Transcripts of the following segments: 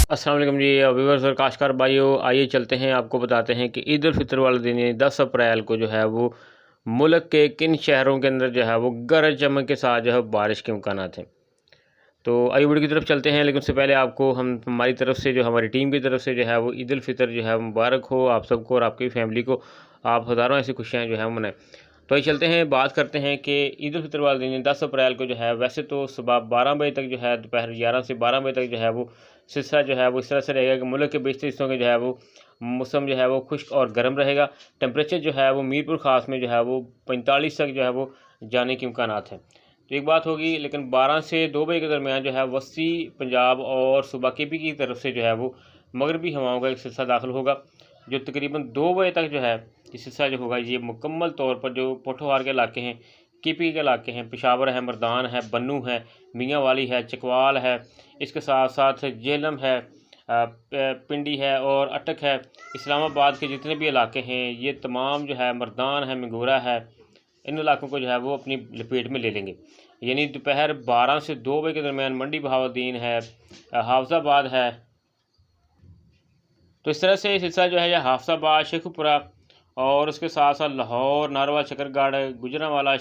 अस्सलाम वालेकुम जी व्यूअर्स और काश्तकार भाइयों, आइए चलते हैं आपको बताते हैं कि ईद उल फितर वाले दिन यानी 10 अप्रैल को जो है वो मुल्क के किन शहरों के अंदर जो है वो गरज चमक के साथ जो है बारिश के इम्कानात हैं। तो आइए वीडियो की तरफ चलते हैं, लेकिन उससे पहले आपको हम हमारी तरफ से जो हमारी टीम की तरफ से जो है वो ईद उल फितर जो है मुबारक हो आप सबको और आपकी फैमिली को। आप हज़ारों ऐसी खुशियाँ जो है मनाएं। तो ये चलते हैं, बात करते हैं कि ईद उल फितर वाले दिन 10 अप्रैल को जो है वैसे तो सुबह 12 बजे तक जो है दोपहर 11 से 12 बजे तक जो है वो सिलसिला जो है वो इस तरह से रहेगा कि मुल्क के बेशतर हिस्सों के जो है वो मौसम जो है वो खुश्क और गर्म रहेगा। टेम्परेचर जो है वो मीरपुर ख़ास में जो है वो 45 तक जो है वो जाने के इम्कानात हैं। तो एक बात होगी, लेकिन 12 से 2 बजे के दरमियान जो है वस्ती पंजाब और सूबा केपी की तरफ से जो है वो मगरबी हवाओं का एक सिलसिला दाखिल होगा, जो तकरीबन 2 बजे तक जो है ये सिलसिला जो होगा ये मुकम्मल तौर पर जो पोठोहार के इलाके हैं, केपी के इलाके हैं, पेशावर है, मर्दान है, बन्नू है, मियाँ वाली है, चकवाल है, इसके साथ साथ जेहलम है, पिंडी है और अटक है, इस्लामाबाद के जितने भी इलाके हैं ये तमाम जो है, मर्दान है, मंगूरा है, इन इलाकों को जो है वो अपनी लपेट में ले लेंगे। यानी दोपहर 12 से 2 बजे के दरमियान मंडी बहाउद्दीन है, हाफजाबाद है। तो इस तरह से सिलसिला जो है यह हाफजाबाद, शेखुपुरा और उसके साथ साथ लाहौर, नारवा, शकरगढ़, गुजरांवाला,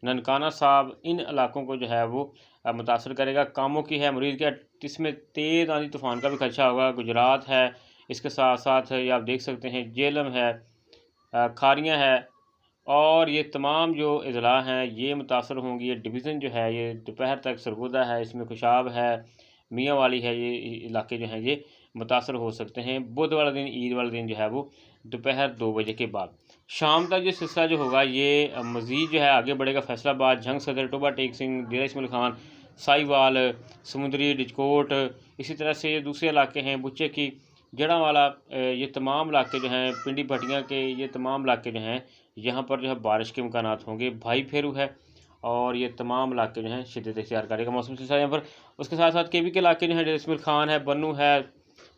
ननकाना साहब, इन इलाकों को जो है वो मुतासर करेगा। कामों की है, मुरीद के, इसमें तेज़ आंधी तूफ़ान का भी खदशा होगा। गुजरात है, इसके साथ साथ ये आप देख सकते हैं जेहलम है, खारियाँ है और ये तमाम जो अज़ला हैं ये मुतासर होंगी। ये डिवीज़न जो है ये दोपहर तक सरगोदा है, इसमें खुशाब है, मियाँ वाली है, ये इलाके जो हैं ये मुतासर हो सकते हैं। बुध वाला दिन, ईद वाला दिन जो है वो दोपहर 2 बजे के बाद। शाम तक ये सिलसिला जो होगा ये मज़ीद जो है आगे बढ़ेगा। फैसलाबाद, झंग सदर, टोबा टेक सिंह, डेरा इस्माइल खान, साहिवाल, समुंदरी, डिजकोट, इसी तरह से दूसरे इलाके हैं बुच्चे की, जड़ांवाला, ये तमाम इलाके जो हैं, पिंडी भटियाँ के, ये तमाम इलाके जो हैं यहाँ पर जो है बारिश के इम्कानात होंगे। भाई फेरू है और ये तमाम इलाके जो हैं शिद्दत इख्तियार करेगा मौसम सिलसिला यहाँ पर। उसके साथ साथ केवी के इलाके जो हैं, डेरा इस्माइल खान है, बन्नू है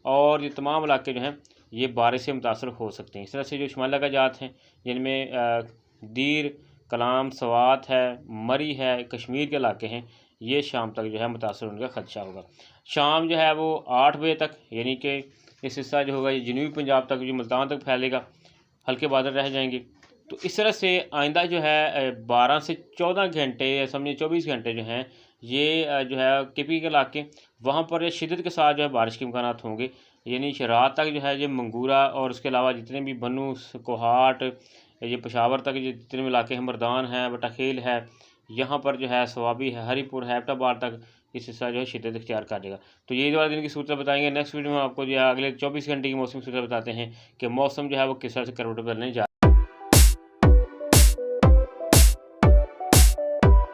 और ये तमाम इलाके जो हैं ये बारिश से मुतासर हो सकते हैं। इस तरह से जो शुमाली इलाक़ात हैं जिनमें दीर, कलाम, सवात है, मरी है, कश्मीर के इलाके हैं, ये शाम तक जो है मुतासर होने का खदशा होगा। शाम जो है वो 8 बजे तक, यानी कि ये सिलसिला जो होगा ये जनूबी पंजाब तक, जो मुल्तान तक फैलेगा, हल्के बादल रह जाएंगे। तो इस तरह से आइंदा जो है 12 से 14 घंटे या समझिए 24 घंटे जो हैं ये जो है केपी के इलाके, वहाँ पर शिद्दत के साथ जो है बारिश के इम्कानात होंगे। यानी रात तक जो है ये मंगूरा और उसके अलावा जितने भी बन्नू, कोहाट, ये पेशावर तक जितने भी इलाके हैं, मर्दान है, बटाखेल है, यहाँ पर जो है सवाबी है, हरीपुर है, एबटाबाद तक इस हिस्सा जो है शिद्दत इख्तियार करेगा। तो ये वाले दिन की सूरत बताएंगे। नेक्स्ट वीडियो में आपको जो है अगले 24 घंटे की मौसम सूरत बताते हैं कि मौसम जो है वो किस तरह से करवट बदलने जा